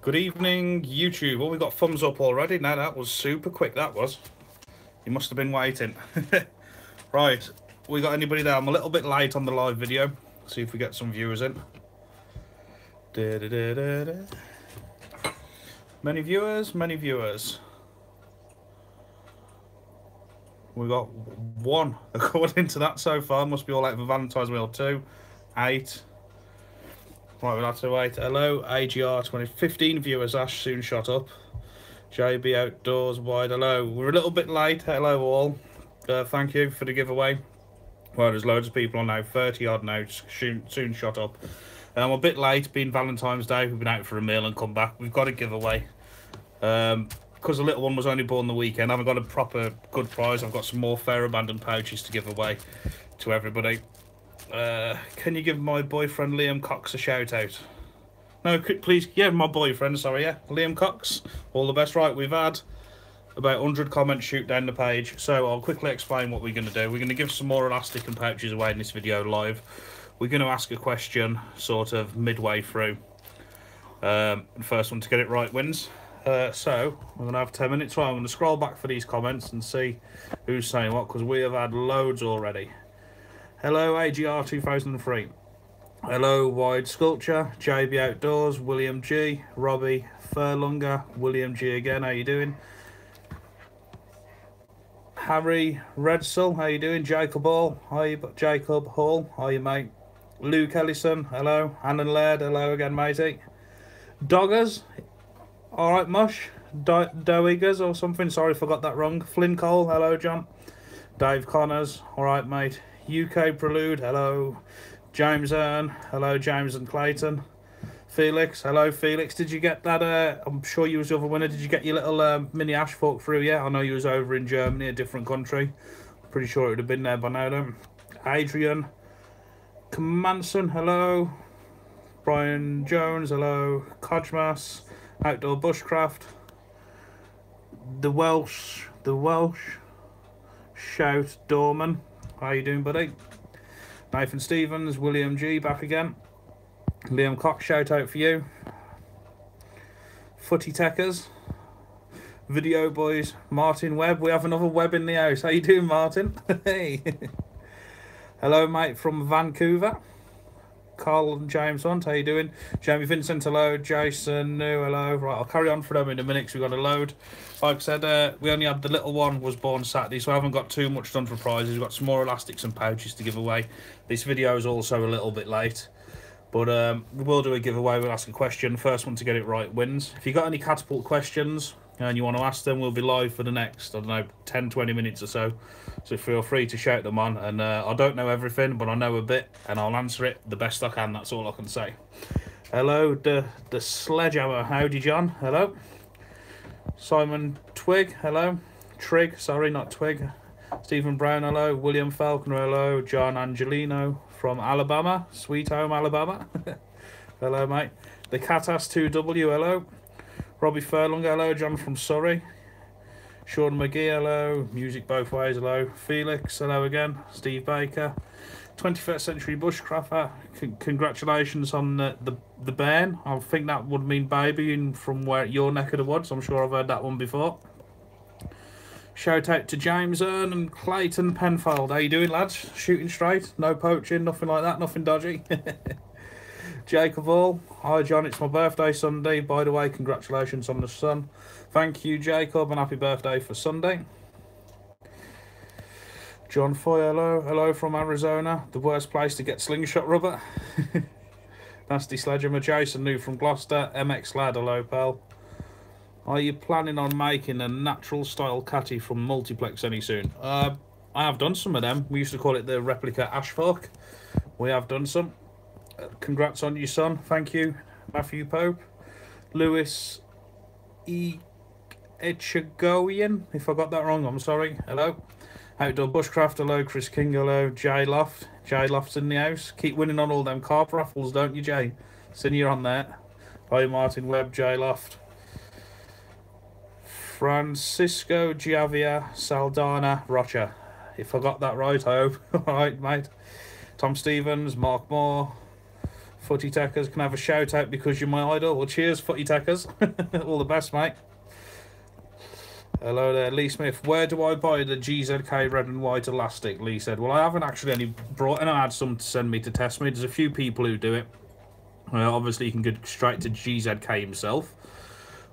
Good evening, YouTube. Oh, we got thumbs up already. Now that was super quick, that was. You must have been waiting. Right, we got anybody there? I'm a little bit late on the live video. See if we get some viewers in. Da, da, da, da, da. Many viewers, many viewers. We got one according to that so far. Must be all out for Valentine's Wheel 2. 8. Right, we'll have to wait. Hello, AGR 15 viewers. Ash soon shot up. JB Outdoors wide. Hello. We're a little bit late. Hello all. Thank you for the giveaway. Well, there's loads of people on now. 30 odd now. Soon shot up. I'm a bit late. Being Valentine's Day, we've been out for a meal and come back. We've got a giveaway. Because the little one was only born the weekend, I haven't got a proper good prize. I've got some more fair abandoned pouches to give away to everybody. Can you give my boyfriend Liam Cox a shout out? No, please, yeah, my boyfriend, sorry, yeah, Liam Cox. All the best. Right, we've had about 100 comments shoot down the page, so I'll quickly explain what we're going to do. We're going to give some more elastic and pouches away in this video live. We're going to ask a question sort of midway through. The first one to get it right wins. So we're going to have 10 minutes. Right, I'm going to scroll back for these comments and see who's saying what, because we have had loads already. Hello, AGR 2003. Hello, Wide Sculpture, JB Outdoors, William G, Robbie Furlunger, William G again, how you doing? Harry Redsell, how you doing? Jacob Hall, hi, Jacob Hall, how you mate? Luke Ellison, hello. Annan Laird, hello again, matey. Doggers, alright, Mush. Dowiggers or something, sorry if I got that wrong. Flynn Cole, hello, John. Dave Connors, alright, mate. UK Prelude, hello. James Earn, hello, James and Clayton. Felix, hello, Felix. Did you get that? I'm sure you was the other winner. Did you get your little mini ash fork through? Yeah, I know you was over in Germany, a different country. Pretty sure it would have been there by now, though. Adrian Manson, hello. Brian Jones, hello. Codmas, Outdoor Bushcraft. The Welsh Shout Dorman. How you doing, buddy? Nathan Stevens, William G, back again. Liam Cox, shout out for you. Footy Techers, Video Boys, Martin Webb. We have another Webb in the house. How you doing, Martin? Hey. Hello, mate, from Vancouver. Carl and James Hunt, how you doing? Jamie Vincent, hello. Jason, no, hello. Right, I'll carry on for them in a minute because we've got a load. Like I said, we only had the little one was born Saturday, so I haven't got too much done for prizes. We've got some more elastics and pouches to give away. This video is also a little bit late, but we will do a giveaway. We'll ask a question. First one to get it right wins. If you got any catapult questions and you want to ask them, we'll be live for the next, I don't know, 10-20 minutes or so. So feel free to shout them on. And I don't know everything, but I know a bit, and I'll answer it the best I can. That's all I can say. Hello, the Sledgehammer. Howdy, John. Hello. Simon Twig. Hello. Trig. Sorry, not Twig. Stephen Brown. Hello. William Falconer. Hello. John Angelino from Alabama. Sweet Home, Alabama. Hello, mate. The Catas 2W. Hello. Robbie Furlong. Hello. John from Surrey. Sean McGee, hello. Music both ways, hello. Felix, hello again. Steve Baker. 21st Century Bushcrafter, congratulations on the bairn. I think that would mean baby from where your neck of the woods. I'm sure I've heard that one before. Shout out to James Earn and Clayton Penfold. How you doing, lads? Shooting straight? No poaching? Nothing like that? Nothing dodgy? Jacob Hall. Hi, John. It's my birthday Sunday. By the way, congratulations on the son. Thank you, Jacob, and happy birthday for Sunday. John Foy, hello. Hello from Arizona. The worst place to get slingshot rubber. Nasty Sledgehammer. Jason New from Gloucester. MX Lad, hello, pal. Are you planning on making a natural style catty from Multiplex any soon? I have done some of them. We used to call it the replica ash fork. We have done some. Congrats on your son. Thank you, Matthew Pope. Lewis Echegoian, if I got that wrong, I'm sorry. Hello. Outdoor Bushcraft, hello. Chris King, hello. Jay Loft. Jay Loft's in the house. Keep winning on all them carp raffles, don't you, Jay? Seen you on there. Hi, Martin Webb, Jay Loft. Francisco Giavia Saldana Rocha. If I got that right, I hope. Alright, mate. Tom Stevens, Mark Moore. Footy Techers can have a shout out because you're my idol. Well, cheers, Footy Techers. All the best, mate. Hello there, Lee Smith. Where do I buy the GZK red and white elastic? Lee said. Well, I haven't actually any brought in. I had some to send me to test me. There's a few people who do it. Obviously, you can go straight to GZK himself.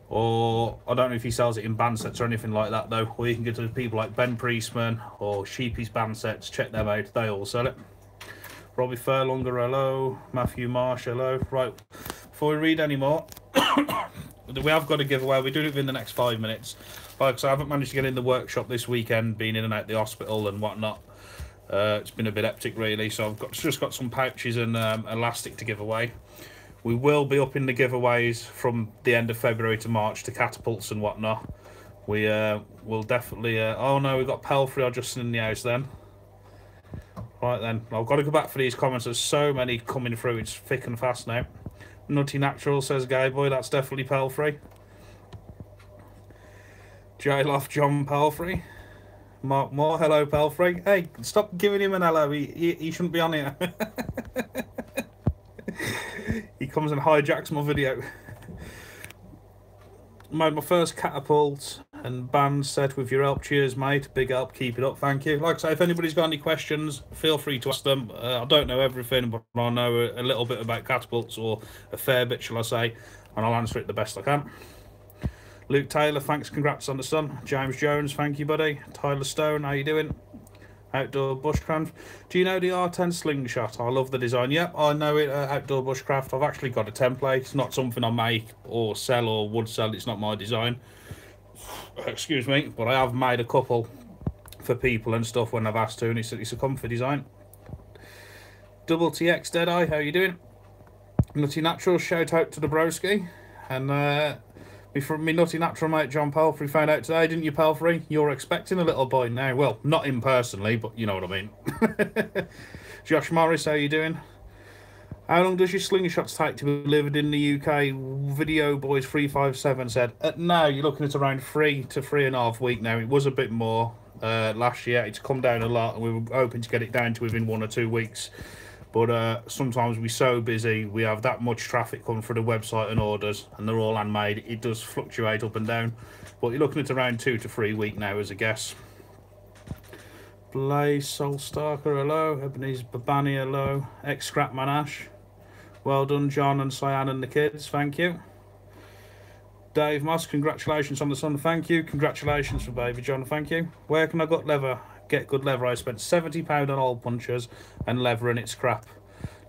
Or, I don't know if he sells it in band sets or anything like that, though. Or you can go to people like Ben Priestman or Sheepy's band sets. Check them out. They all sell it. Robbie Furlonger, hello. Matthew Marsh, hello. Right, before we read any more, we have got a giveaway. We're doing it within the next 5 minutes. Like, so I haven't managed to get in the workshop this weekend, being in and out the hospital and whatnot. It's been a bit hectic, really. So I've just got some pouches and elastic to give away. We will be upping the giveaways from the end of February to March to catapults and whatnot. We will definitely... oh no, we've got Pelfrey or Justin in the house then. Right then, I've got to go back for these comments. There's so many coming through. It's thick and fast now. Nutty Natural says, Gay Boy, that's definitely Pelfrey. J-Loft John Pelfrey. Mark Moore, hello Pelfrey. Hey, stop giving him an hello. He shouldn't be on here. He comes and hijacks my video. Made my first catapult and band set with your help. Cheers, mate. Big help. Keep it up. Thank you. Like I say, if anybody's got any questions, feel free to ask them. I don't know everything, but I know a little bit about catapults, or a fair bit, shall I say, and I'll answer it the best I can. Luke Taylor, thanks. Congrats on the son. James Jones, thank you, buddy. Tyler Stone, how you doing? Outdoor Bushcraft. Do you know the R10 slingshot? I love the design. Yep, I know it. Outdoor Bushcraft. I've actually got a template. It's not something I make or sell or would sell. It's not my design. Excuse me, but I have made a couple for people and stuff when I've asked to, and it's a comfy design. Double TX Deadeye, how you doing? Nutty Natural, shout out to the broski. And me Nutty Natural mate John Pelfrey found out today, didn't you, Pelfrey? You're expecting a little boy now. Well, not him personally, but you know what I mean. Josh Morris, how you doing? How long does your slingshots take to be delivered in the UK? Video Boys 357 said, now you're looking at around 3 to 3.5 weeks now. It was a bit more last year. It's come down a lot, and we were hoping to get it down to within 1 or 2 weeks. But sometimes we're so busy, we have that much traffic coming through the website and orders, and they're all handmade. It does fluctuate up and down, but you're looking at around 2 to 3 weeks now as a guess. Blaze Soulstalker, hello. Ebenezer Babani, hello. Ex-Scrapman Ash. Well done, John and Cyan and the kids, thank you. Dave Moss, congratulations on the son, thank you. Congratulations for baby John, thank you. Where can I get good leather? I spent £70 on hole punchers and leather, and it's crap.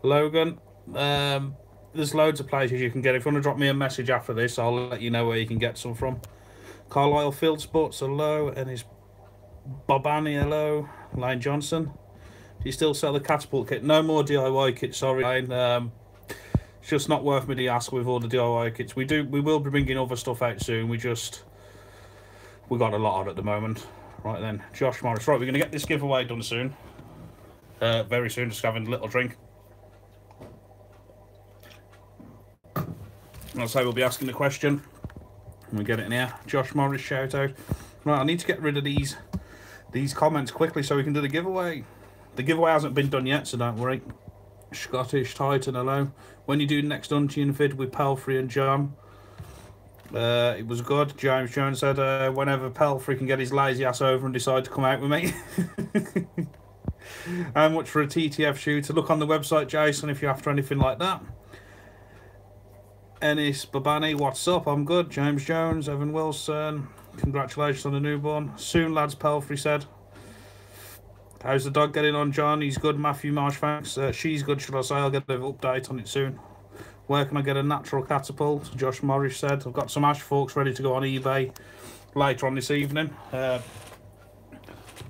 Logan, there's loads of places you can get. If you want to drop me a message after this, I'll let you know where you can get some from. Carlisle Field Sports, hello. And his Bobani, hello. Lane Johnson, do you still sell the catapult kit? No more DIY kits, sorry Lane. It's just not worth me to ask with all the DIY kits. We will be bringing other stuff out soon. We got a lot on at the moment. Right then, Josh Morris. Right, we're going to get this giveaway done soon. Very soon, just having a little drink. I'll say we'll be asking the question. We get it in here. Josh Morris, shout out. Right, I need to get rid of these comments quickly so we can do the giveaway. The giveaway hasn't been done yet, so don't worry. Scottish Titan, hello. When you do next Unchained vid with Pelfrey and John, it was good. James Jones said, whenever Pelfrey can get his lazy ass over and decide to come out with me. How much for a TTF shooter? Look on the website, Jason, if you're after anything like that. Ennis Babani, what's up? I'm good. James Jones, Evan Wilson, congratulations on the newborn. Soon, lads, Pelfrey said. How's the dog getting on, John? He's good. Matthew Marsh, thanks. She's good, should I say? I'll get an update on it soon. Where can I get a natural catapult? Josh Morris said. I've got some ash forks ready to go on eBay later on this evening. I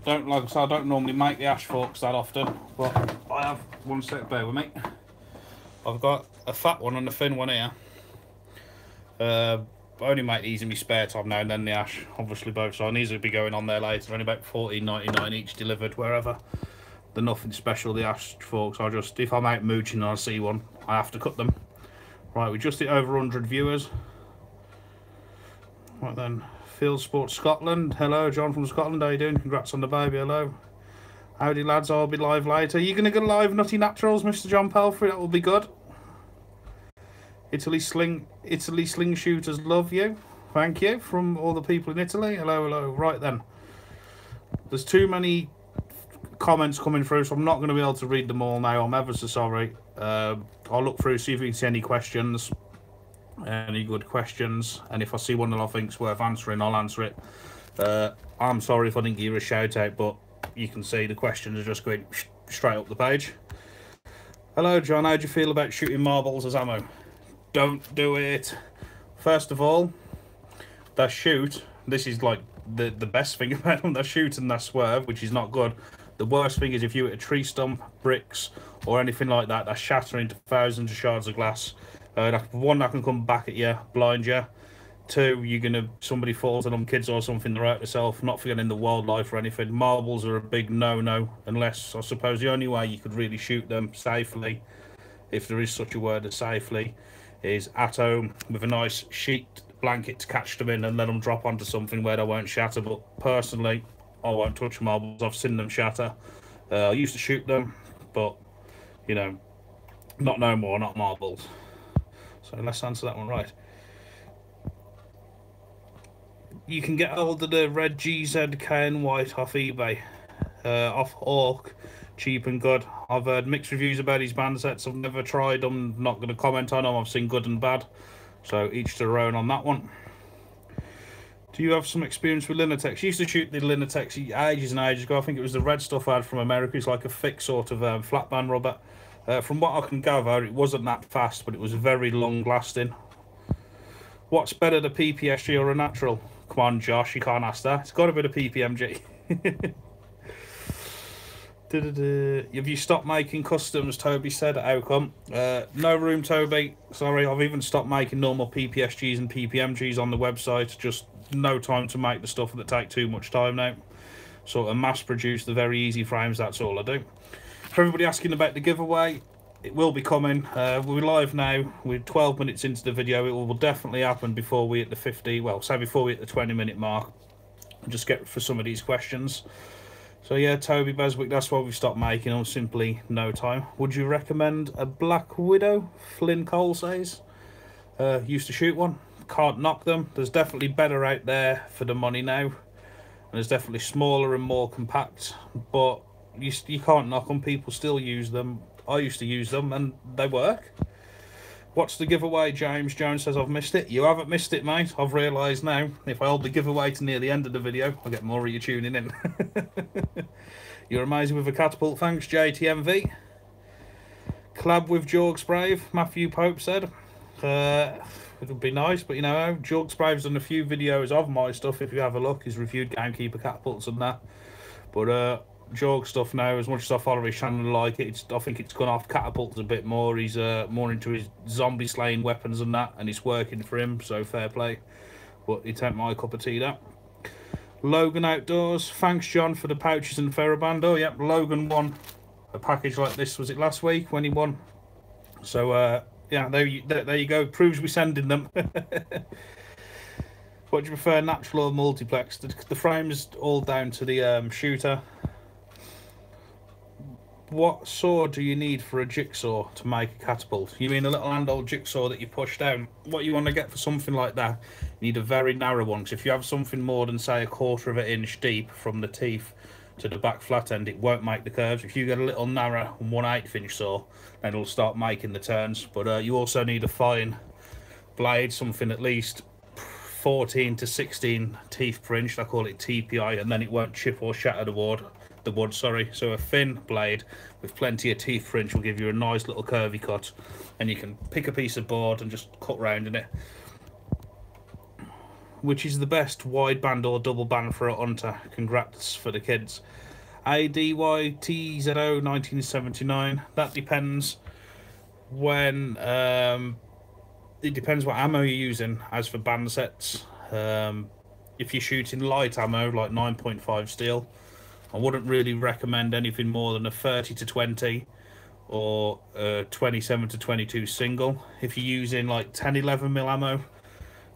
don't normally make the ash forks that often, but I have one set. Bear with me. I've got a fat one and a thin one here. I only make these in my spare time now and then, the ash, obviously both, so these will be going on there later. Only about $14.99 each delivered wherever. They're nothing special, the ash forks. If I'm out mooching and I see one, I have to cut them. Right, we just hit over 100 viewers. Right then, Field Sports Scotland, hello. John from Scotland, how you doing? Congrats on the baby, hello. Howdy lads, I'll be live later. Are you going to go live Nutty Naturals, Mr. John Pelfrey? That will be good. Italy sling shooters love you. Thank you from all the people in Italy. Hello, hello. Right then, there's too many comments coming through, so I'm not going to be able to read them all now. I'm ever so sorry. I'll look through, see if we can see any questions, any good questions, and if I see one that I think's worth answering, I'll answer it. I'm sorry if I didn't give you a shout out, but you can see the questions are just going straight up the page. Hello, John. How do you feel about shooting marbles as ammo? Don't do it. First of all, they shoot. This is like the best thing about them. They shoot and they swerve, which is not good. The worst thing is if you hit a tree stump, bricks, or anything like that, they shatter into thousands of shards of glass. One, that can come back at you, blind you. Two, somebody falls on them, kids or something, they're out themselves. Not forgetting the wildlife or anything. Marbles are a big no-no, unless, I suppose, the only way you could really shoot them safely, if there is such a word as safely, is at home with a nice sheet blanket to catch them in and let them drop onto something where they won't shatter. But personally, I won't touch marbles. I've seen them shatter. I used to shoot them, but you know, not no more, not marbles. So let's answer that one right. You can get hold of the red GZK white off eBay, off Hawk, cheap and good. I've heard mixed reviews about his band sets. I've never tried them, not going to comment on them. I've seen good and bad, so each to their own on that one. Do you have some experience with Linetex? I used to shoot the Linetex ages and ages ago. I think it was the red stuff I had from America. It's like a thick sort of flat band rubber. From what I can gather, it wasn't that fast, but it was very long lasting. What's better, the PPSG or a natural? Come on, Josh, you can't ask that. It's got to be the PPMG. Have you stopped making customs? Toby said. How come? No room, Toby. Sorry, I've even stopped making normal PPSGs and PPMGs on the website. Just no time to make the stuff that take too much time now. Sort of mass produce the very easy frames, that's all I do. For everybody asking about the giveaway, it will be coming. We're live now. We're 12 minutes into the video. It will definitely happen before we hit the 50, well, say before we hit the 20-minute mark. I'll just get for some of these questions. So yeah, Toby Beswick, that's why we've stopped making them, simply no time. Would you recommend a Black Widow? Flynn Cole says. Used to shoot one. Can't knock them. There's definitely better out there for the money now. And there's definitely smaller and more compact. But you can't knock them. People still use them. I used to use them and they work. What's the giveaway? James Jones says, I've missed it. You haven't missed it, mate. I've realised now, if I hold the giveaway to near the end of the video, I'll get more of you tuning in. You're amazing with a catapult. Thanks, JTMV. Collab with Jorgs Brave, Matthew Pope said. It would be nice, but you know, Jorgs Brave's done a few videos of my stuff. If you have a look, he's reviewed Gamekeeper catapults and that. But Jorg stuff now, as much as I follow his channel and like it, I think it's gone off catapults a bit more. He's more into his zombie slaying weapons and that, and it's working for him, so fair play. But it ain't my cup of tea, that. Logan Outdoors, thanks John for the pouches and Ferroband. Oh yep, Logan won a package like this, was it last week when he won? So yeah, there you go, proves we're sending them. What do you prefer, natural or multiplex? The frame's all down to the shooter. What saw do you need for a jigsaw to make a catapult? You mean a little handheld jigsaw that you push down? What you want to get for something like that, you need a very narrow one. Because if you have something more than, say, 1/4 of an inch deep from the teeth to the back flat end, it won't make the curves. If you get a little narrow 1/8 inch saw, then it'll start making the turns. But you also need a fine blade, something at least 14 to 16 teeth per inch. I call it TPI, and then it won't chip or shatter the wood. So a thin blade with plenty of teeth per inch will give you a nice little curvy cut, and you can pick a piece of board and just cut round in it. Which is the best, wide band or double band for a hunter? Congrats for the kids. ADYTZO 1979. That depends when it depends what ammo you're using. As for band sets, if you're shooting light ammo like 9.5 steel, I wouldn't really recommend anything more than a 30 to 20 or a 27 to 22 single. If you're using like 10-11mm ammo,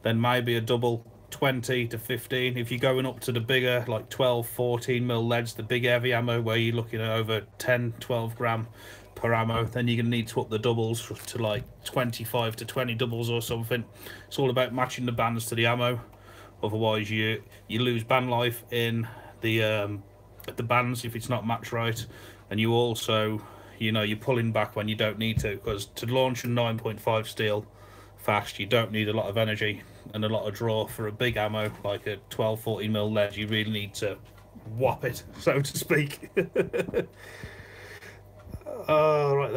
then maybe a double 20 to 15. If you're going up to the bigger like 12-14mm leads, the big heavy ammo where you're looking at over 10-12 gram per ammo. Then you're going to need to up the doubles to like 25 to 20 doubles or something. It's all about matching the bands to the ammo. Otherwise you lose band life in the bands if it's not matched right, and you also, you know, you're pulling back when you don't need to, because to launch a 9.5 steel fast you don't need a lot of energy and a lot of draw. For a big ammo like a 12-14mm lead, you really need to whop it, so to speak. Oh, right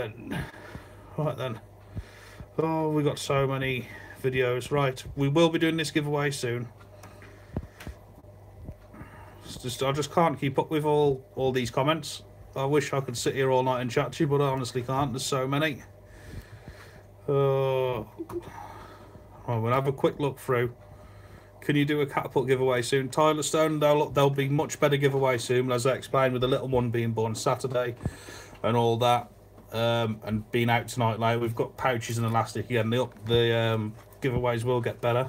then. Oh, we got so many videos. Right, we will be doing this giveaway soon. I just can't keep up with all these comments. I wish I could sit here all night and chat to you, but I honestly can't. There's so many. Well, we'll have a quick look through. Can you do a catapult giveaway soon? Tyler Stone, there'll be much better giveaway soon, as I explained, with the little one being born Saturday and all that, and being out tonight. Like, we've got pouches and elastic again. The giveaways will get better.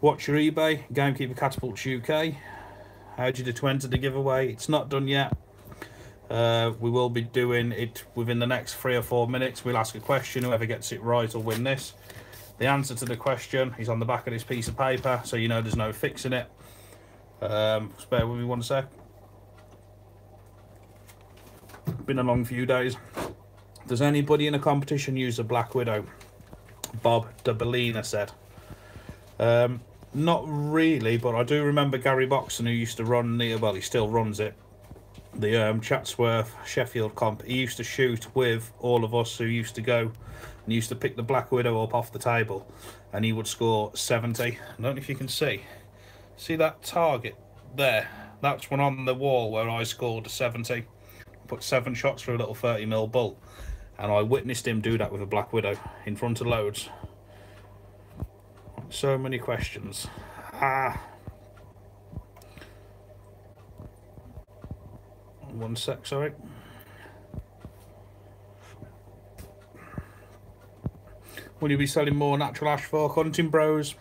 Watch your eBay, Gamekeeper Catapults UK. How do you do to enter the giveaway? It's not done yet. We will be doing it within the next 3 or 4 minutes. We'll ask a question. Whoever gets it right will win this. The answer to the question is on the back of this piece of paper, so you know there's no fixing it. Spare with me 1 sec. Been a long few days. Does anybody in a competition use a Black Widow? Bob de Bellina said. Not really, but I do remember Gary Boxon, who used to run the, well, he still runs it, the Chatsworth Sheffield comp. He used to shoot with all of us who used to go and used to pick the Black Widow up off the table, and he would score 70. I don't know if you can see that target there. That's one on the wall where I scored 70. Put 7 shots for a little 30mm bolt, and I witnessed him do that with a Black Widow in front of loads. So many questions. 1 sec, sorry. Will you be selling more natural ash fork hunting bros?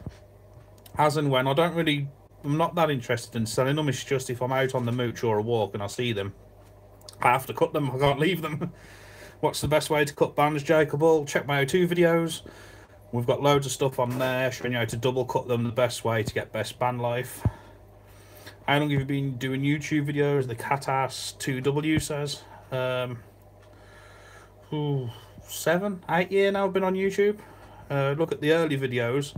As and when. I'm not that interested in selling them. It's just if I'm out on the mooch or a walk and I see them, I have to cut them. I can't leave them. What's the best way to cut bands, Jacob? Well, check my O2 videos. We've got loads of stuff on there showing you how to double cut them the best way to get best band life. How long have you been doing YouTube videos? The Catass 2W says. 7, 8 years now I've been on YouTube. Look at the early videos,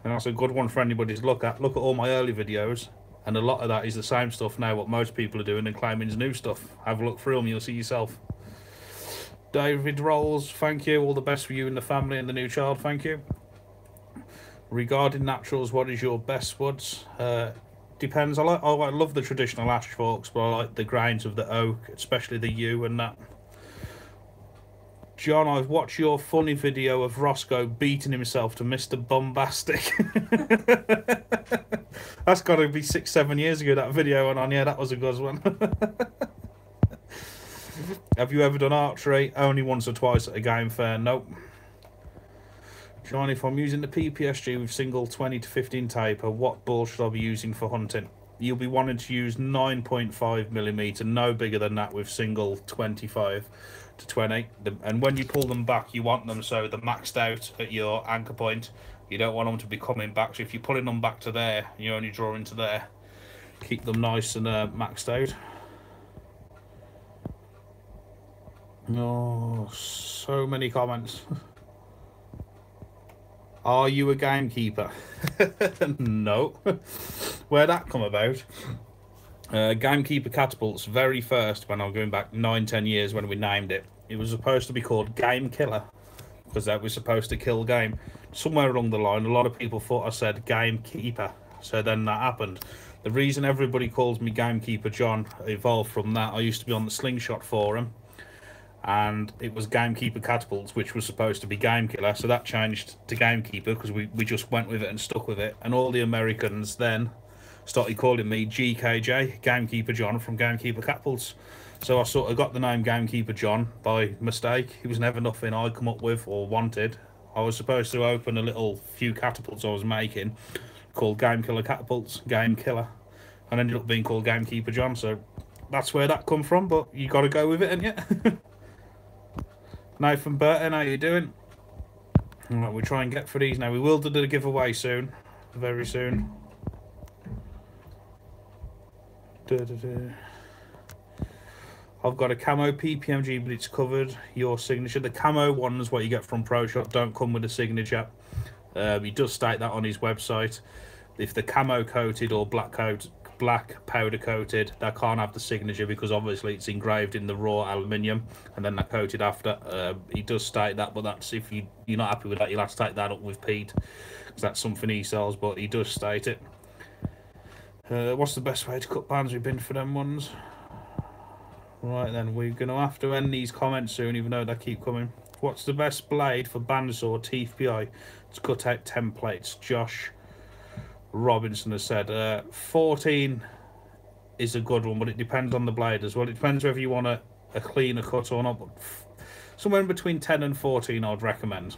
and that's a good one for anybody to look at. Look at all my early videos, and a lot of that is the same stuff now what most people are doing and claiming is new stuff. Have a look through them, you'll see yourself. David Rolls, thank you. All the best for you and the family and the new child, thank you. Regarding naturals, what is your best woods? Depends. I love the traditional ash forks, but I like the grinds of the oak, especially the yew and that. John, I've watched your funny video of Roscoe beating himself to Mr. Bombastic. That's got to be 6-7 years ago, that video went on. Yeah, that was a good one. Have you ever done archery? Only once or twice at a game fair. Nope. John, if I'm using the PPSG with single 20 to 15 taper, what ball should I be using for hunting? You'll be wanting to use 9.5mm, no bigger than that, with single 25 to 20. And when you pull them back, you want them so they're maxed out at your anchor point. You don't want them to be coming back. So if you're pulling them back to there, you're only drawing to there. Keep them nice and maxed out. Oh, so many comments. Are you a gamekeeper? No. Where'd that come about? Gamekeeper Catapults, very first, when I'm going back 9-10 years when we named it, it was supposed to be called Game Killer, because that was supposed to kill game. Somewhere along the line, a lot of people thought I said Gamekeeper, so then that happened. The reason everybody calls me Gamekeeper John evolved from that. I used to be on the Slingshot forum, and it was Gamekeeper Catapults, which was supposed to be Game Killer, so that changed to Gamekeeper because we just went with it and stuck with it. And all the Americans then started calling me GKJ, Gamekeeper John, from Gamekeeper Catapults. So I sort of got the name Gamekeeper John by mistake. It was never nothing I'd come up with or wanted. I was supposed to open a little few catapults I was making called Game Killer Catapults, Game Killer, and ended up being called Gamekeeper John. So that's where that come from, but you got to go with it, ain't you? Nathan Burton, how you doing? Right, we'll try and get for these now. We will do the giveaway soon, very soon. I've got a camo PPMG, but it's covered your signature. The camo one is what you get from Pro Shop. Don't come with a signature. He does state that on his website. If the camo coated or black powder coated, they can't have the signature because obviously it's engraved in the raw aluminium and then they're coated after. He does state that, but that's if you're not happy with that, you'll have to take that up with Pete because that's something he sells. But he does state it. What's the best way to cut bands? We've been for them ones. Right then, we're going to have to end these comments soon, even though they keep coming. What's the best blade for bandsaw TFPI to cut out templates? Josh Robinson has said 14 is a good one, but it depends on the blade as well. It depends whether you want a cleaner cut or not, but somewhere in between 10 and 14 I'd recommend.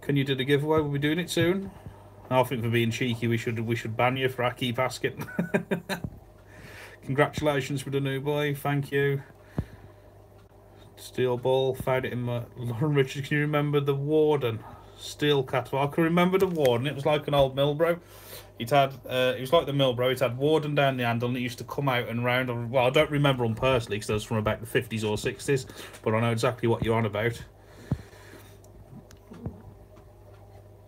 Can you do the giveaway? We'll be doing it soon. I think for being cheeky we should ban you for I keep asking. Congratulations for the new boy, thank you. Steel ball, found it in my... Lauren Richards, can you remember the Warden? Steel cat. Well, I can remember the Warden, it was like an old Milbro. It was like the Milbro, it had Warden down the handle and it used to come out and round. Well, I don't remember them personally because those from about the 50s or 60s, but I know exactly what you're on about.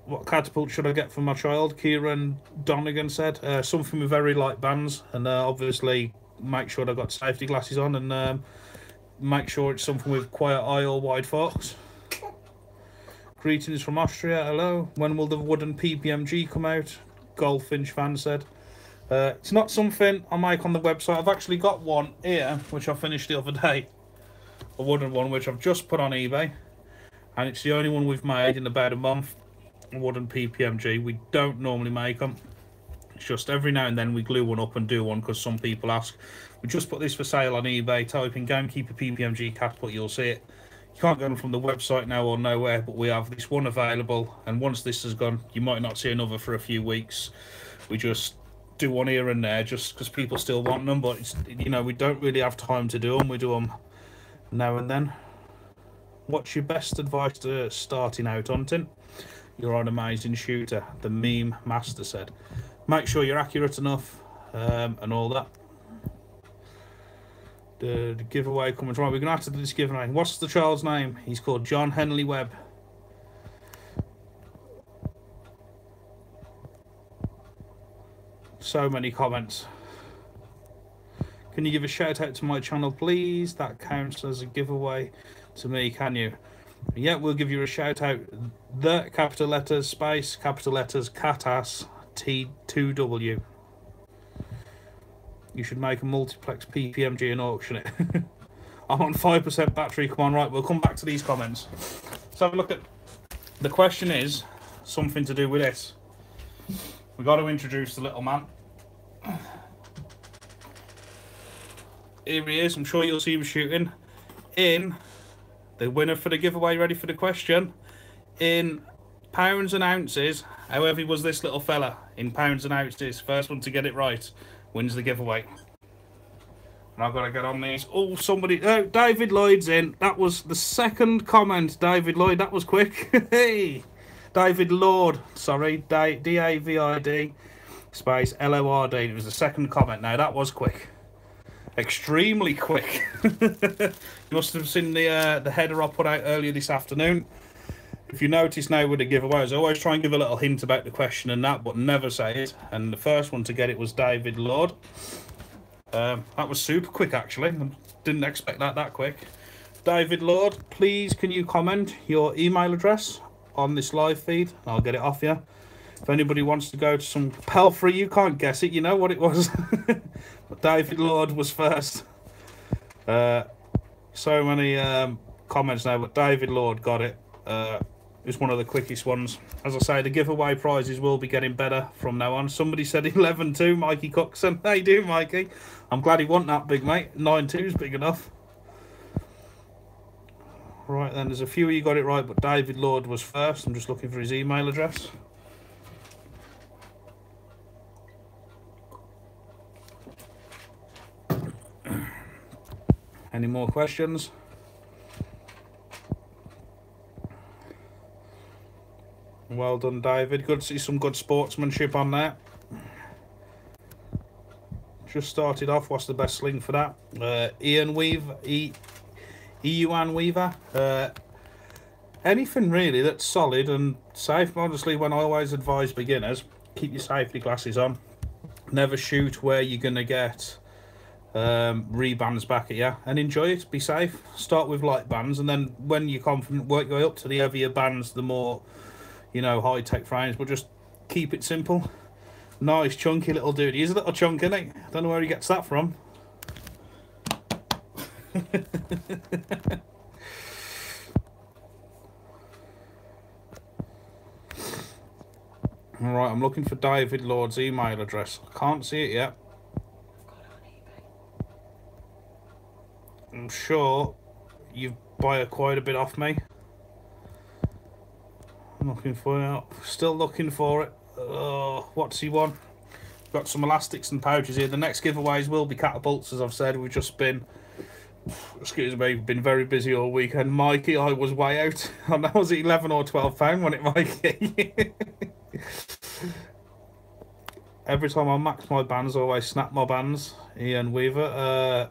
What catapult should I get for my child? Kieran Donegan said. Something with very light bands, and obviously make sure they've got safety glasses on, and make sure it's something with quiet eye or wide forks. Greetings from Austria, hello. When will the wooden PPMG come out? Goldfinch fan said. It's not something I make on the website. I've actually got one here, which I finished the other day. A wooden one, which I've just put on eBay. And it's the only one we've made in about a month. Wooden PPMG. We don't normally make them. It's just every now and then we glue one up and do one because some people ask. We just put this for sale on eBay. Type in Gamekeeper PPMG catapult, you'll see it. You can't get them from the website now or nowhere, but we have this one available, and once this is gone you might not see another for a few weeks. We just do one here and there just because people still want them, but it's, you know, we don't really have time to do them. We do them now and then. What's your best advice to starting out hunting? You're an amazing shooter, the meme master said. Make sure you're accurate enough and all that. The giveaway coming right. We're going to have to do this giveaway. What's the child's name? He's called John Henley Webb. So many comments. Can you give a shout out to my channel, please? That counts as a giveaway to me, can you? Yeah, we'll give you a shout out. The capital letters, space, capital letters, cat-ass, T2W. You should make a multiplex PPMG and auction it. I'm on 5% battery. Come on, right, we'll come back to these comments. Let's have a look at... The question is something to do with this. We've got to introduce the little man. Here he is. I'm sure you'll see him shooting in... The winner for the giveaway, ready for the question? In pounds and ounces, how heavy was this little fella? In pounds and ounces, first one to get it right wins the giveaway. And I've got to get on these. Oh, somebody, oh, David Lloyd's in. That was the second comment, David Lloyd. That was quick. Hey, David Lord, sorry, D-A-V-I-D space L-O-R-D. It was the second comment. Now that was quick. Extremely quick. You must have seen the header I put out earlier this afternoon. If you notice now with the giveaways, I always try and give a little hint about the question and that, but never say it. And the first one to get it was David Lord. That was super quick, actually. I didn't expect that quick. David Lord, please can you comment your email address on this live feed? I'll get it off you. If anybody wants to go to some Pelfrey, you can't guess it, you know what it was. But David Lord was first. So many comments now, but David Lord got it. It was one of the quickest ones. As I say, the giveaway prizes will be getting better from now on. Somebody said 11-2, Mikey Coxon. How you doing, Mikey? I'm glad he wasn't that big, mate. 9-2 is big enough. Right then, there's a few of you got it right, but David Lord was first. I'm just looking for his email address. Any more questions? Well done, David. Good to see some good sportsmanship on there. Just started off. What's the best sling for that? Ian Weaver. Ian Weaver. Anything really that's solid and safe. Honestly, when I always advise beginners, keep your safety glasses on. Never shoot where you're going to get rebands back at you, and enjoy it. Be safe. Start with light bands, and then when you're confident, work your way up to the heavier bands, the more, you know, high-tech frames. But just keep it simple. Nice chunky little dude. He's a little chunk, isn't he? I don't know where he gets that from. Alright, I'm looking for David Lord's email address. I can't see it yet. I'm sure you buy quite a bit off me. I'm looking for it. Still looking for it. What's he want? Got some elastics and pouches here. The next giveaways will be catapults, as I've said. We've just been, excuse me, been very busy all weekend. Mikey, I was way out. I know, was it 11 or 12 pound, wasn't it, Mikey? Every time I max my bands, I always snap my bands. Ian Weaver.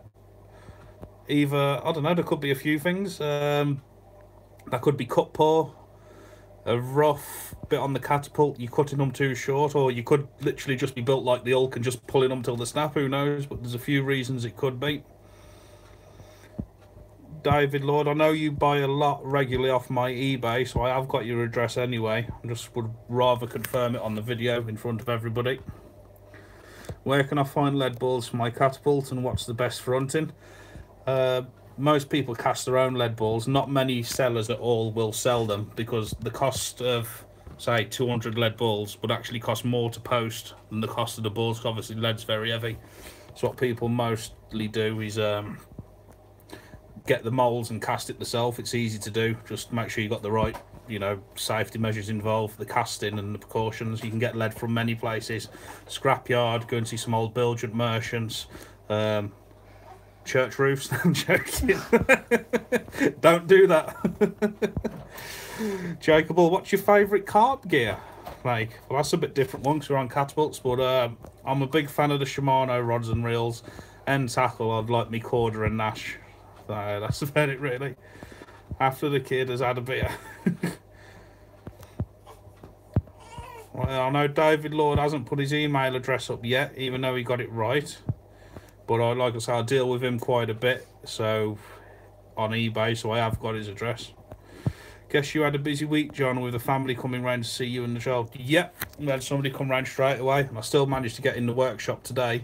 Either, I don't know, there could be a few things. That could be cut paw, a rough bit on the catapult, you're cutting them too short, or you could literally just be built like the Hulk and just pulling them till the snap, who knows, but there's a few reasons it could be. David Lord, I know you buy a lot regularly off my eBay, so I have got your address anyway. I just would rather confirm it on the video in front of everybody. Where can I find lead balls for my catapult, and what's the best fronting? Most people cast their own lead balls. Not many sellers at all will sell them, because the cost of, say, 200 lead balls would actually cost more to post than the cost of the balls. Obviously, lead's very heavy. So what people mostly do is get the molds and cast it themselves. It's easy to do. Just make sure you got the right, you know, safety measures involved, the casting and the precautions. You can get lead from many places. Scrapyard, go and see some old bilgent merchants. Church roofs. I'm joking. Don't do that. Jacob, what's your favourite carp gear? Like, well, that's a bit different one because we're on catapults, but I'm a big fan of the Shimano rods and reels. End tackle, I'd like me Corder and Nash. So that's about it, really. After the kid has had a beer. Well, I know David Lord hasn't put his email address up yet, even though he got it right. But like I say, I deal with him quite a bit, so on eBay, so I have got his address. Guess you had a busy week, John, with the family coming round to see you and the child. Yep, we had somebody come round straight away, and I still managed to get in the workshop today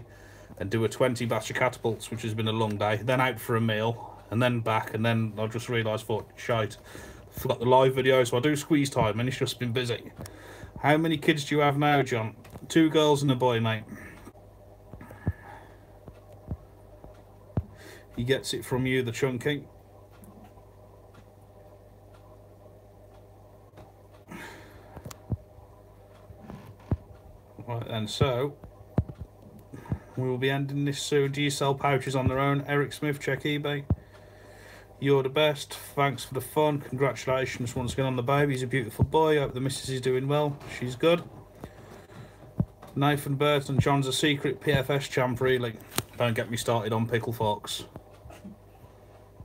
and do a 20 batch of catapults, which has been a long day. Then out for a meal, and then back, and then I just realised, shite, forgot the live video, so I do squeeze time, and it's just been busy. How many kids do you have now, John? 2 girls and a boy, mate. He gets it from you, the chunky. Right then, so we will be ending this soon. Do you sell pouches on their own? Eric Smith, check eBay. You're the best. Thanks for the fun. Congratulations once again on the baby. He's a beautiful boy. Hope the missus is doing well. She's good. Nathan Burton, John's a secret PFS champ, really. Don't get me started on pickle forks.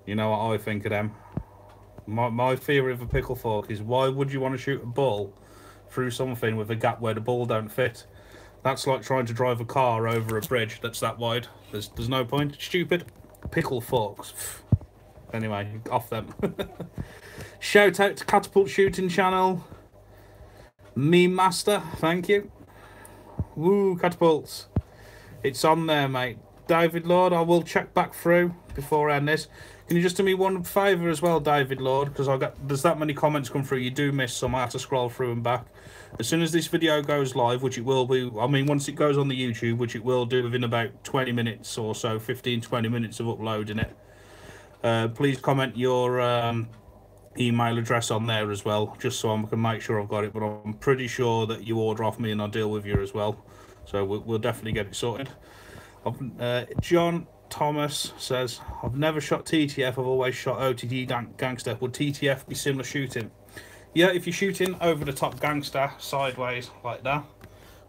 You know what I think of them. My theory of a pickle fork is, why would you want to shoot a ball through something with a gap where the ball don't fit? That's like trying to drive a car over a bridge that's that wide. There's no point. Stupid. Pickle forks. Anyway, off them. Shout out to Catapult Shooting Channel. Meme Master, thank you. Woo, catapults. It's on there, mate. David Lord, I will check back through before I end this. Can you just do me one favour as well, David Lord? Because there's that many comments come through. You do miss some. I have to scroll through and back. As soon as this video goes live, which it will be, I mean, once it goes on the YouTube, which it will do within about 20 minutes or so, 15-20 minutes of uploading it, please comment your email address on there as well, just so I can make sure I've got it. But I'm pretty sure that you order off me and I'll deal with you as well. So we'll definitely get it sorted. John Thomas says, I've never shot TTF, I've always shot OTT gangster. Would TTF be similar shooting? Yeah, if you're shooting over the top gangster sideways like that,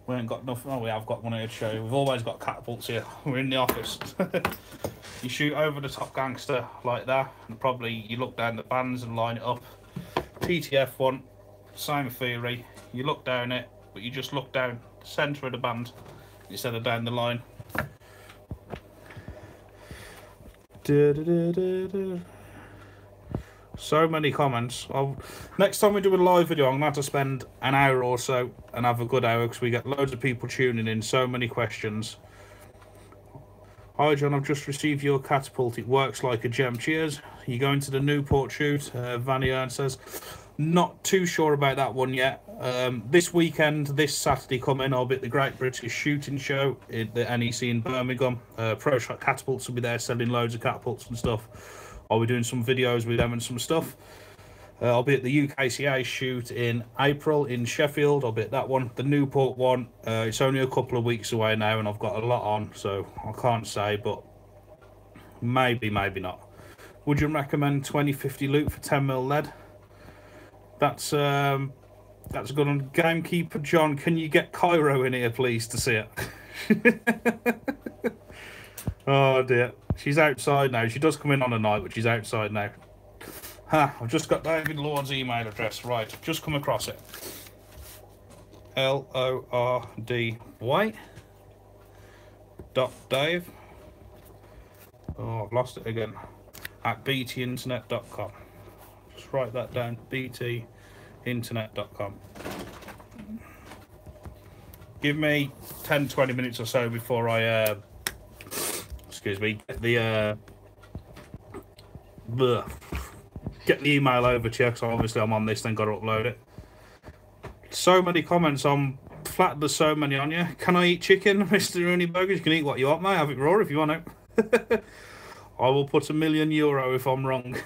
we ain't got nothing. Oh, we have got one here to show you. We've always got catapults here. We're in the office. You shoot over the top gangster like that, and probably you look down the bands and line it up. TTF one, same theory. You look down it, but you just look down the centre of the band instead of down the line. So many comments. Next time we do a live video, I'm going to have to spend an hour or so and have a good hour because we get loads of people tuning in. So many questions. Hi John, I've just received your catapult. It works like a gem. Cheers. You going to the Newport shoot? Vanny Earn says, not too sure about that one yet. This weekend, this Saturday coming, I'll be at the Great British Shooting Show at the NEC in Birmingham. Pro Shot Catapults will be there selling loads of catapults and stuff. I'll be doing some videos with them and some stuff. I'll be at the UKCA shoot in April in Sheffield. I'll be at that one. The Newport one, it's only a couple of weeks away now and I've got a lot on, so I can't say, but maybe, maybe not. Would you recommend 2050 loot for 10mm lead? That's a good one. Gamekeeper John, can you get Cairo in here please to see it? Oh dear. She's outside now. She does come in on a night, but she's outside now. I've just got David Lord's email address. Right, I've just come across it. LORDY .Dave. Oh, I've lost it again. At btinternet.com. Just write that down. btinternet.com. Give me 10-20 minutes or so before I excuse me, get the email over to you, because obviously I'm on this, then got to upload it. So many comments. I'm flattered there's so many on you. Can I eat chicken, Mr. Rooney Burgers? You can eat what you want, mate. Have it raw if you want it. I will put €1,000,000 if I'm wrong.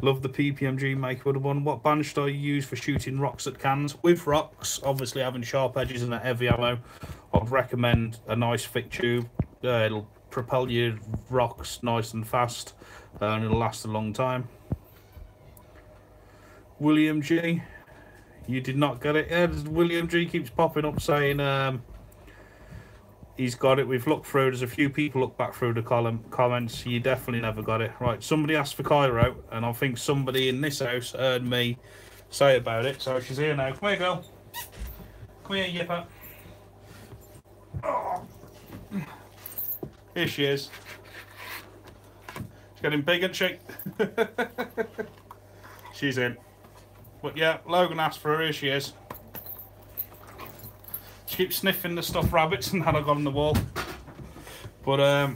Love the PPMG maker one. What band should I use for shooting rocks at cans? With rocks, obviously having sharp edges and a heavy ammo, I'd recommend a nice thick tube. It'll propel your rocks nice and fast, and it'll last a long time. William G, you did not get it. Yeah, William G keeps popping up saying he's got it. We've looked through. There's a few people look back through the comments. You definitely never got it. Right, somebody asked for Cairo, and I think somebody in this house heard me say about it. So she's here now. Come here, girl. Come here, Yipper. Oh. Here she is. She's getting big, isn't she? She's in. But yeah, Logan asked for her. Here she is. She keeps sniffing the stuffed rabbits and that I got on the wall. But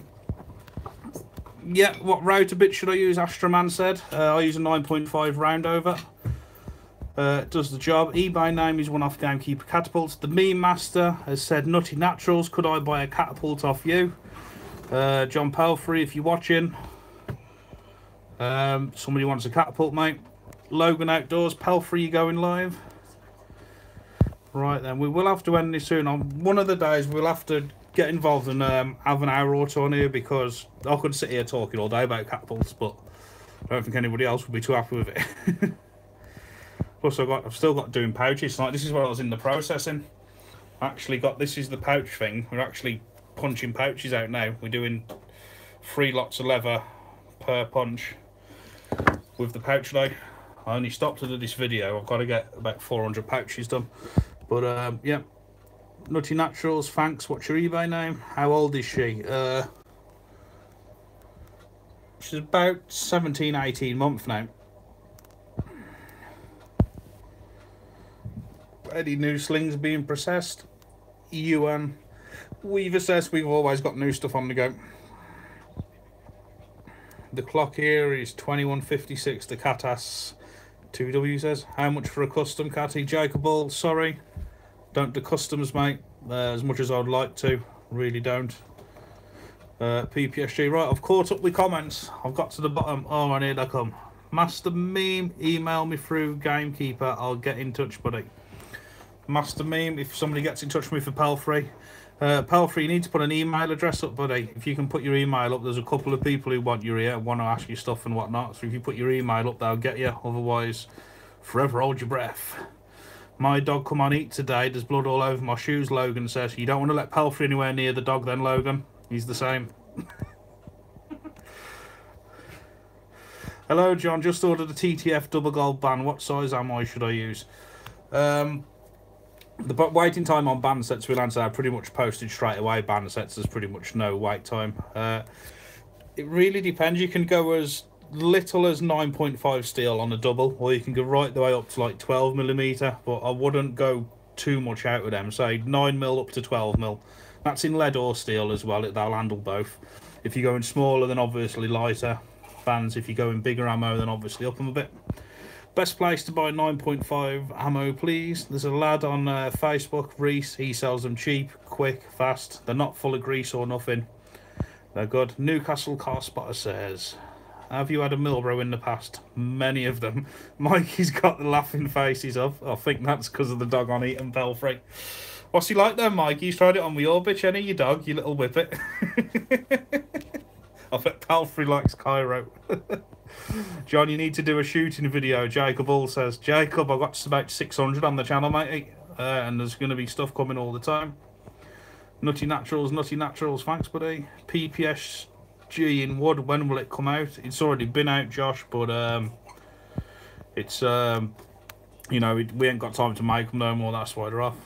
yeah, what router bit should I use? Astroman said. I use a 9.5 round over. It does the job. eBay name is one off Gamekeeper catapults. The meme master has said, Nutty Naturals, could I buy a catapult off you? John Pelfrey, if you're watching. Somebody wants a catapult, mate. Logan Outdoors, Pelfrey, you going live? Right then, we will have to end this soon. On one of the days, we'll have to get involved and have an hour or two on here, because I could sit here talking all day about catapults, but I don't think anybody else would be too happy with it. Plus, I've still got doing pouches. Like, this is what I was in the processing. Actually got, this is the pouch thing. We're actually punching pouches out now. We're doing 3 lots of leather per punch with the pouch leg. I only stopped to do this video. I've got to get about 400 pouches done. But yeah, Nutty Naturals, thanks. What's your eBay name? How old is she? She's about 17, 18 months now. Any new slings being processed? UN. We've assessed, we've always got new stuff on the go. The clock here is 21.56. The Catas 2W says, how much for a custom, Catty? Jacob, sorry, don't do customs, mate, as much as I'd like to, really don't. PPSG, right, I've caught up with comments. I've got to the bottom. Oh, and here they come. Master Meme, email me through Gamekeeper. I'll get in touch, buddy. Master Meme, if somebody gets in touch with me for Pelfrey, Pelfrey, you need to put an email address up, buddy. If you can put your email up, there's a couple of people who want your ear, want to ask you stuff and whatnot. So if you put your email up, they'll get you. Otherwise, forever hold your breath. My dog come on eat today. There's blood all over my shoes, Logan says. You don't want to let Pelfrey anywhere near the dog then, Logan. He's the same. Hello, John. Just ordered a TTF double gold ban. What size ammo should I use? The waiting time on band sets with Lancer are pretty much posted straight away. Band sets, there's pretty much no wait time. It really depends. You can go as little as 9.5 steel on a double, or you can go right the way up to like 12mm, but I wouldn't go too much out with them. Say 9mm up to 12mm. That's in lead or steel as well. They'll handle both. If you're going smaller, then obviously lighter bands. If you're going bigger ammo, then obviously up them a bit. Best place to buy 9.5 ammo, please. There's a lad on Facebook, Reese. He sells them cheap, quick, fast. They're not full of grease or nothing. They're good. Newcastle Car Spotter says, have you had a Milbro in the past? Many of them. Mikey's got the laughing faces of. I think that's because of the dog on Eaton Pelfrey. What's he like then, Mikey? He's tried it on with your bitch, any your dog, you little whippet. I bet Pelfrey likes Cairo. John, you need to do a shooting video. Jacob All says, Jacob, I've got about 600 on the channel, matey. And there's going to be stuff coming all the time. Nutty Naturals, thanks, buddy. PPSG in wood, when will it come out? It's already been out, Josh, but it's you know, we ain't got time to make them no more. That's why they're off.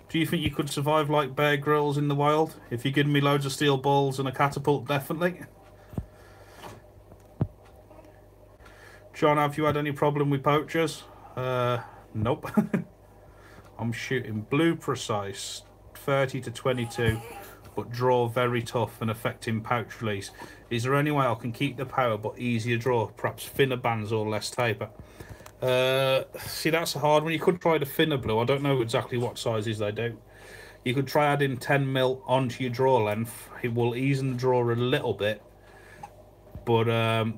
Do you think you could survive like Bear Grylls in the wild? If you give me loads of steel balls and a catapult, definitely. John, have you had any problem with poachers? Nope. I'm shooting blue precise, 30 to 22, but draw very tough and affecting pouch release. Is there any way I can keep the power but easier draw, perhaps thinner bands or less taper? See, that's a hard one. You could try the thinner blue. I don't know exactly what sizes they do. You could try adding 10mm onto your draw length. It will ease the draw a little bit, but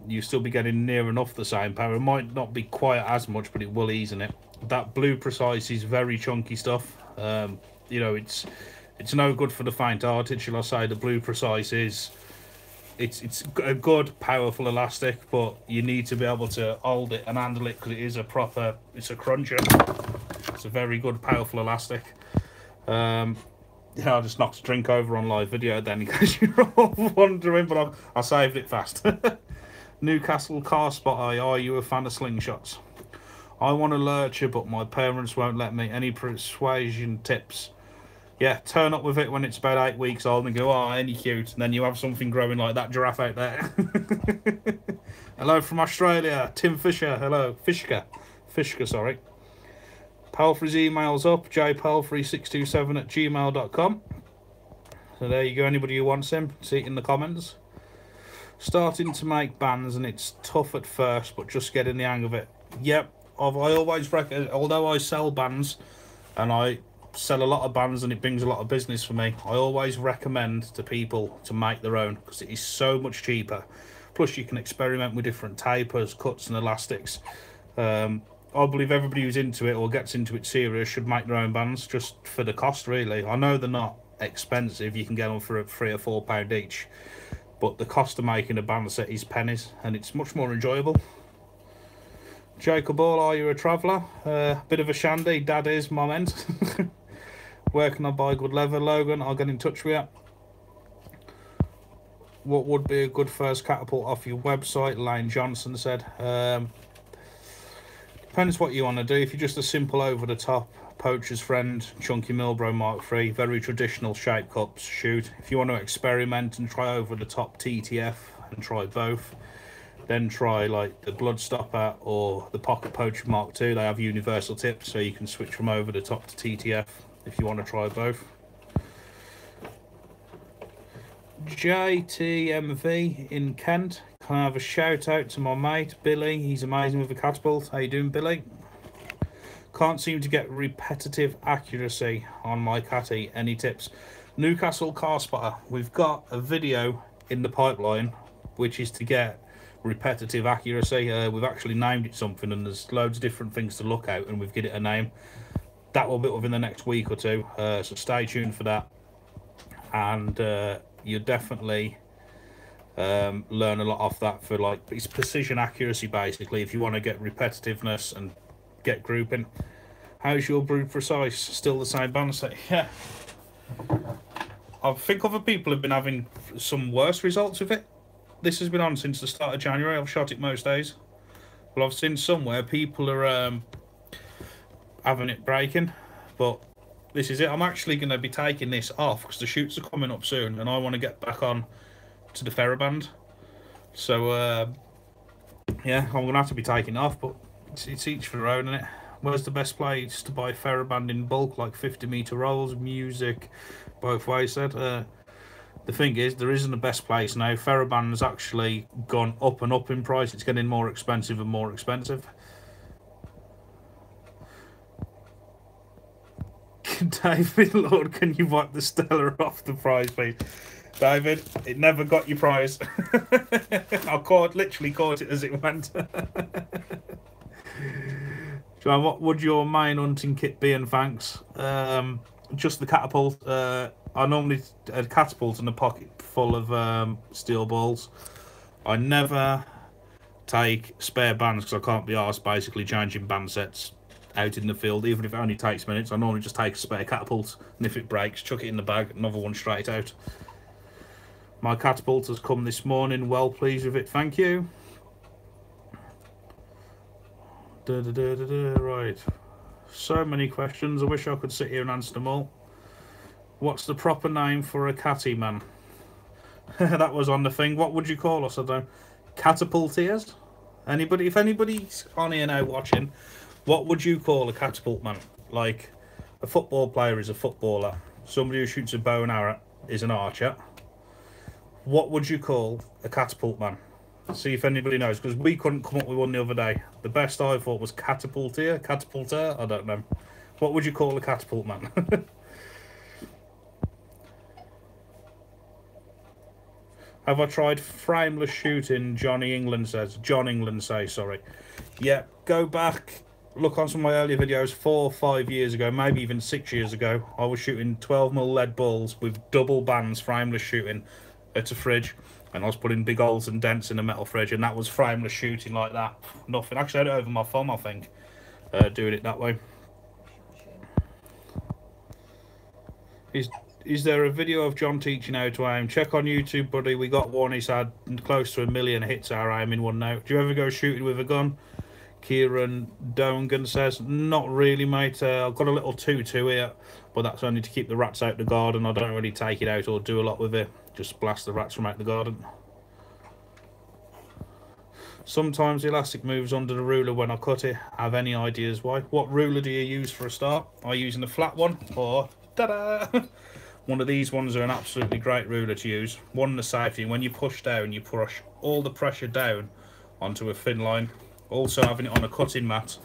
you'll still be getting near enough the same power. It might not be quite as much, but it will ease in it. That blue precise is very chunky stuff. You know, it's no good for the faint-hearted, shall I say. The blue precise is it's a good, powerful elastic, but you need to be able to hold it and handle it because it is a proper, it's a cruncher. It's a very good, powerful elastic. Yeah, I just knocked a drink over on live video then in case you're all wondering, but I saved it fast. Newcastle Car Spotter, are you a fan of slingshots? I want to lurcher, but my parents won't let me. Any persuasion tips? Yeah, turn up with it when it's about 8 weeks old and go, oh, any cute, and then you have something growing like that giraffe out there. Hello from Australia, Tim Fisher. Hello, Fishka, sorry. Pelfrey's email's up, jpelfrey627@gmail.com. So there you go, anybody who wants him, see it in the comments. Starting to make bands, and it's tough at first, but just getting the hang of it. Yep, I always reckon, although I sell bands, and I sell a lot of bands and it brings a lot of business for me, I always recommend to people to make their own because it is so much cheaper. Plus you can experiment with different tapers, cuts and elastics. I believe everybody who's into it or gets into it serious should make their own bands just for the cost, really. I know they're not expensive, you can get them for £3 or £4 each, but the cost of making a band set is pennies and it's much more enjoyable. Jacob All, are you a traveller? Bit of a shandy, dad is, mum ain't. Where can I buy good leather, Logan? I'll get in touch with you. What would be a good first catapult off your website? Lane Johnson said. Depends what you want to do. If you're just a simple over-the-top poacher's friend, chunky Milbro Mark III, very traditional shape cups, shoot. If you want to experiment and try over-the-top TTF and try both, then try like the Bloodstopper or the Pocket Poacher Mark II. They have universal tips, so you can switch from over the top to TTF if you want to try both. JTMV in Kent. Can I have a shout out to my mate Billy? He's amazing with the catapult. How you doing, Billy? Can't seem to get repetitive accuracy on my catty. Any tips? Newcastle Car Spotter. We've got a video in the pipeline which is to get repetitive accuracy. We've actually named it something, and there's loads of different things to look out, and we've given it a name. that will be within the next week or two, so stay tuned for that. And you'll definitely learn a lot off that. For like, it's precision accuracy basically, if you want to get repetitiveness and get grouping. How's your brood precise? Still the same band set? Yeah, I think other people have been having some worse results with it. This has been on since the start of January. I've shot it most days. Well, I've seen somewhere people are having it breaking, but this is it. I'm actually going to be taking this off because the shoots are coming up soon, and I want to get back on to the Ferroband. So yeah, I'm going to have to be taking it off, but it's each for their own, isn't it? Where's the best place to buy Ferroband in bulk, like 50-meter rolls, music, both ways? Said. The thing is, there isn't the best place now. Ferroband has actually gone up and up in price. It's getting more expensive and more expensive. David, Lord, can you wipe the Stella off the prize, please? David, it never got your prize. I literally caught it as it went. John, what would your main hunting kit be, and thanks? Just the catapult. I normally a catapult in a pocket full of steel balls. I never take spare bands because I can't be arsed basically changing band sets out in the field, even if it only takes minutes. I normally just take a spare catapult, and if it breaks, chuck it in the bag, another one straight out. My catapult has come this morning, well pleased with it, thank you. Right, so many questions, I wish I could sit here and answer them all. What's the proper name for a catty man? That was on the thing. What would you call us? I don't know. Catapulteers? Anybody? If anybody's on here now watching, what would you call a catapult man? Like, a football player is a footballer. Somebody who shoots a bow and arrow is an archer. What would you call a catapult man? See if anybody knows, because we couldn't come up with one the other day. The best I thought was catapulter, I don't know. What would you call a catapult man? Have I tried frameless shooting? John England says, sorry. Yeah, go back, look on some of my earlier videos 4 or 5 years ago, maybe even 6 years ago. I was shooting 12mm lead balls with double bands, frameless shooting at a fridge. And I was putting big holes and dents in the metal fridge, and that was frameless shooting like that. Nothing. Actually, I had it over my thumb, I think, doing it that way. Is there a video of John teaching how to aim? Check on YouTube, buddy. We got one. He's had close to 1 million hits our aim in one note. Do you ever go shooting with a gun? Kieran Dongan says, not really, mate. I've got a little 2-2 here, but that's only to keep the rats out the garden. I don't really take it out or do a lot with it. Just blast the rats from out the garden. Sometimes the elastic moves under the ruler when I cut it. Have any ideas why? What ruler do you use for a start? Are you using a flat one, or ta-da? One of these ones are an absolutely great ruler to use. One in the safety, when you push down, you push all the pressure down onto a thin line. Also, having it on a cutting mat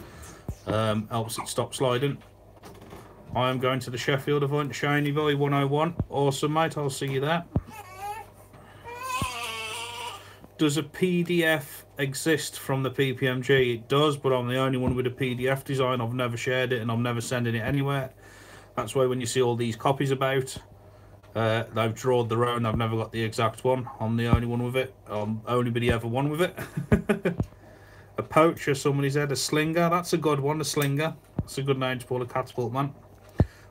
helps it stop sliding. I am going to the Sheffield event, Shiny Boy 101. Awesome, mate. I'll see you there. Does a PDF exist from the PPMG? It does, but I'm the only one with a PDF design. I've never shared it, and I'm never sending it anywhere. That's why when you see all these copies about, they've drawn their own. I've never got the exact one. I'm the only one with it. Only ever one with it. A poacher, somebody said. A slinger, that's a good one. A slinger, that's a good name to call a catapult man.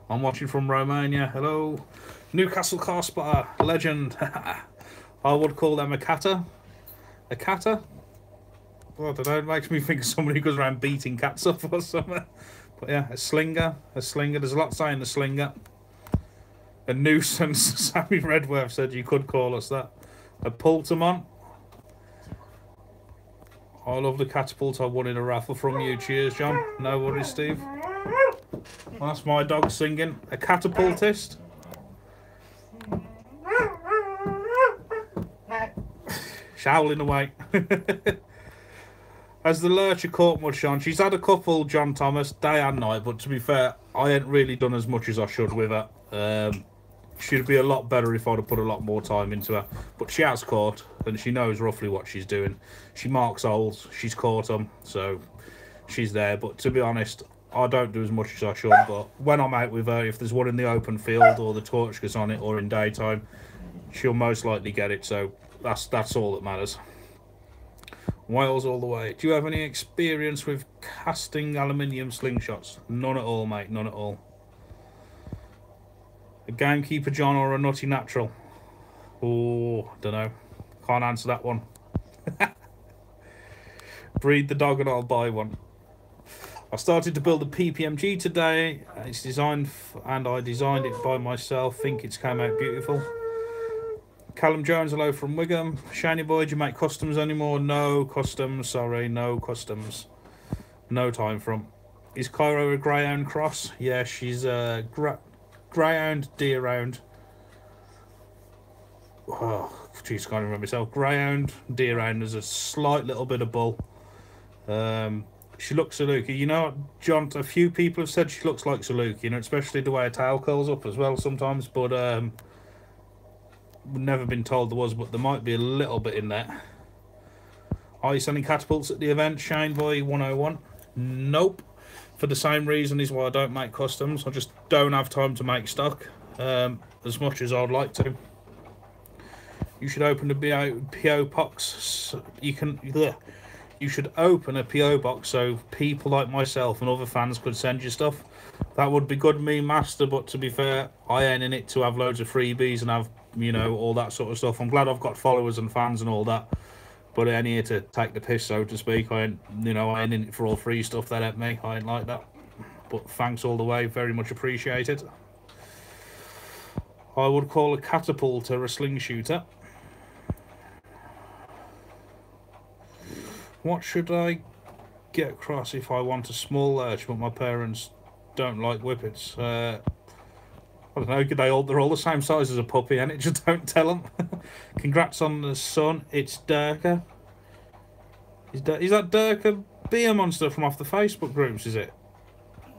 I'm watching from Romania. Hello. Newcastle car spotter, legend. I would call them a catter. A catter? Well, I don't know, it makes me think of somebody who goes around beating cats up or something. But yeah, a slinger. There's a lot saying the slinger. A nuisance. Sammy Redworth said you could call us that. A pultamon. I love the catapult I won in a raffle from you. Cheers, John. No worries, Steve. Well, that's my dog singing. A catapultist. Showling away. Has the lurcher caught much on? She's had a couple, John Thomas, day and night, but to be fair, I ain't really done as much as I should with her. She'd be a lot better if I'd have put a lot more time into her. But she has caught, and she knows roughly what she's doing. She marks holes, she's caught them, so she's there. But to be honest, I don't do as much as I should, but when I'm out with her, if there's one in the open field or the torch goes on it or in daytime, she'll most likely get it, so that's all that matters. Wales all the way. Do you have any experience with casting aluminium slingshots? None at all, mate, none at all. A Gamekeeper John or a Nutty Natural? Oh, don't know. Can't answer that one. Breed the dog and I'll buy one. I started to build a PPMG today. It's designed and I designed it by myself. Think it's came out beautiful. Callum Jones, hello from Wigan. Shiny boy, do you make customs anymore? No customs, sorry, no customs. No time from. Is Cairo a greyhound cross? Yeah, she's a greyhound, deerhound. Oh, jeez, can't remember myself. Greyhound, deerhound. There's a slight little bit of bull. She looks Saluki. You know, John, a few people have said she looks like Saluki, you know, especially the way her tail curls up as well sometimes, but never been told there was, but there might be a little bit in there. Are you selling catapults at the event? Shane Boy 101? Nope. For the same reason is why I don't make customs. I just don't have time to make stock as much as I'd like to. You should open a PO box. You should open a PO box so people like myself and other fans could send you stuff. That would be good, me master, but to be fair, I ain't in it to have loads of freebies and have, you know, all that sort of stuff. I'm glad I've got followers and fans and all that, but I ain't here to take the piss, so to speak. I ain't, you know, I ain't in it for all free stuff. That ain't me. I ain't like that. But thanks all the way, very much appreciated. I would call a catapult a sling shooter. What should I get across if I want a small lurch, but my parents don't like whippets? I don't know, they're all the same size as a puppy, and it just don't tell them. Congrats on the son. It's Durka. Is that Durka Beer Monster from off the Facebook groups, is it?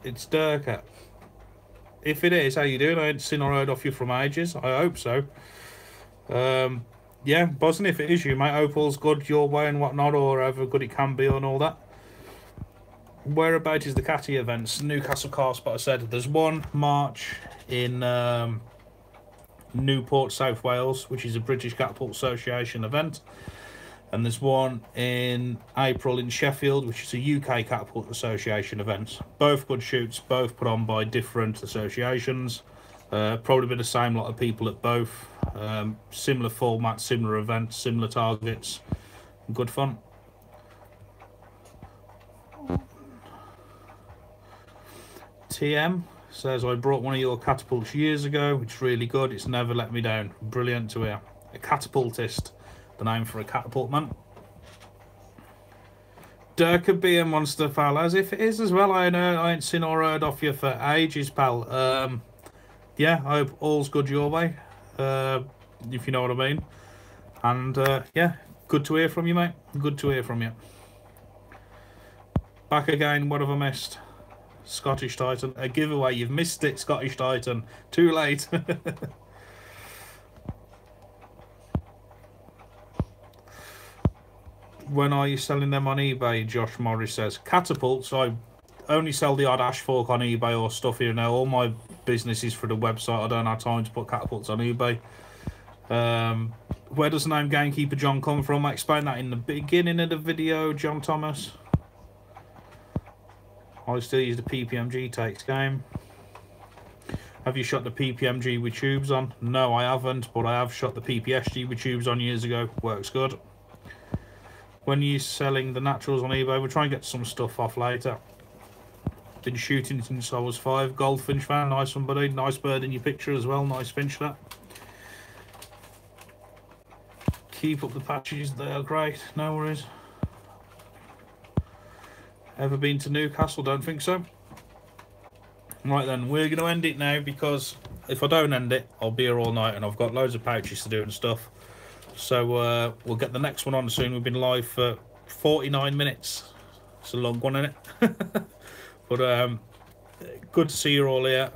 It's Durka. If it is, how you doing? I ain't seen or heard off you from ages. I hope so. Yeah, buzzing if it is you, mate. Hope all's good your way and whatnot, or however good it can be and all that. Whereabout is the Catty events? Newcastle Car Spot, I said. There's one March in Newport, South Wales, which is a British Catapult Association event. And there's one in April in Sheffield, which is a UK Catapult Association event. Both good shoots, both put on by different associations. Probably be the same lot of people at both. Similar format, similar events, similar targets. Good fun. TM says, I brought one of your catapults years ago. It's really good. It's never let me down. Brilliant to hear. A catapultist, the name for a catapult man. There could be a monster, pal. As if it is as well. I know I ain't seen or heard off you for ages, pal. Yeah, I hope all's good your way, if you know what I mean. And yeah, good to hear from you, mate. Good to hear from you. Back again. What have I missed? Scottish Titan, a giveaway. You've missed it, Scottish Titan. Too late. When are you selling them on eBay? Josh Morris says. Catapults, I only sell the odd ash fork on eBay or stuff here now. All my business is for the website. I don't have time to put catapults on eBay. Where does the name Gamekeeper John come from? I explained that in the beginning of the video, John Thomas. I still use the PPMG takes game. Have you shot the PPMG with tubes on? No, I haven't, but I have shot the PPSG with tubes on years ago. Works good. When you're selling the naturals on eBay, we'll try and get some stuff off later. Been shooting since I was 5. Goldfinch fan, nice one, buddy. Nice bird in your picture as well. Nice finch that. Keep up the patches, they are great. No worries. Ever been to Newcastle? Don't think so. Right then, we're going to end it now, because if I don't end it, I'll be here all night and I've got loads of pouches to do and stuff. So we'll get the next one on soon. We've been live for 49 minutes. It's a long one, isn't it? But good to see you all here.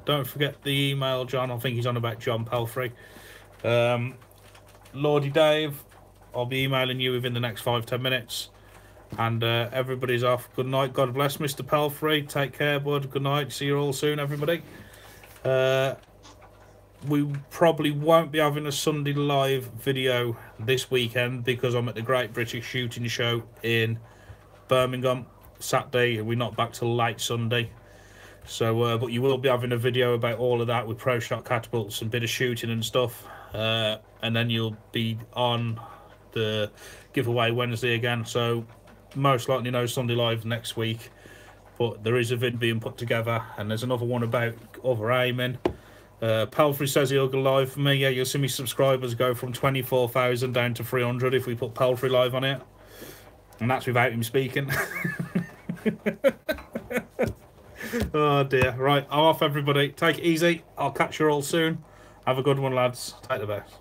Don't forget the email, John. I think he's on about John Palfrey. Lordy Dave, I'll be emailing you within the next 5-10 minutes. And everybody's off. Good night. God bless, Mr. Pelfrey. Take care, bud. Good night. See you all soon, everybody. We probably won't be having a Sunday live video this weekend because I'm at the Great British Shooting Show in Birmingham Saturday. We're not back till late Sunday. So, but you will be having a video about all of that with pro shot catapults and bit of shooting and stuff. And then you'll be on the giveaway Wednesday again. So, most likely no Sunday live next week. But there is a vid being put together, and there's another one about other aiming. Pelfrey says he'll go live for me. Yeah, you'll see me subscribers go from 24,000 down to 300 if we put Pelfrey live on it. And that's without him speaking. Oh dear. Right, I'm off, everybody. Take it easy. I'll catch you all soon. Have a good one, lads. Take the best.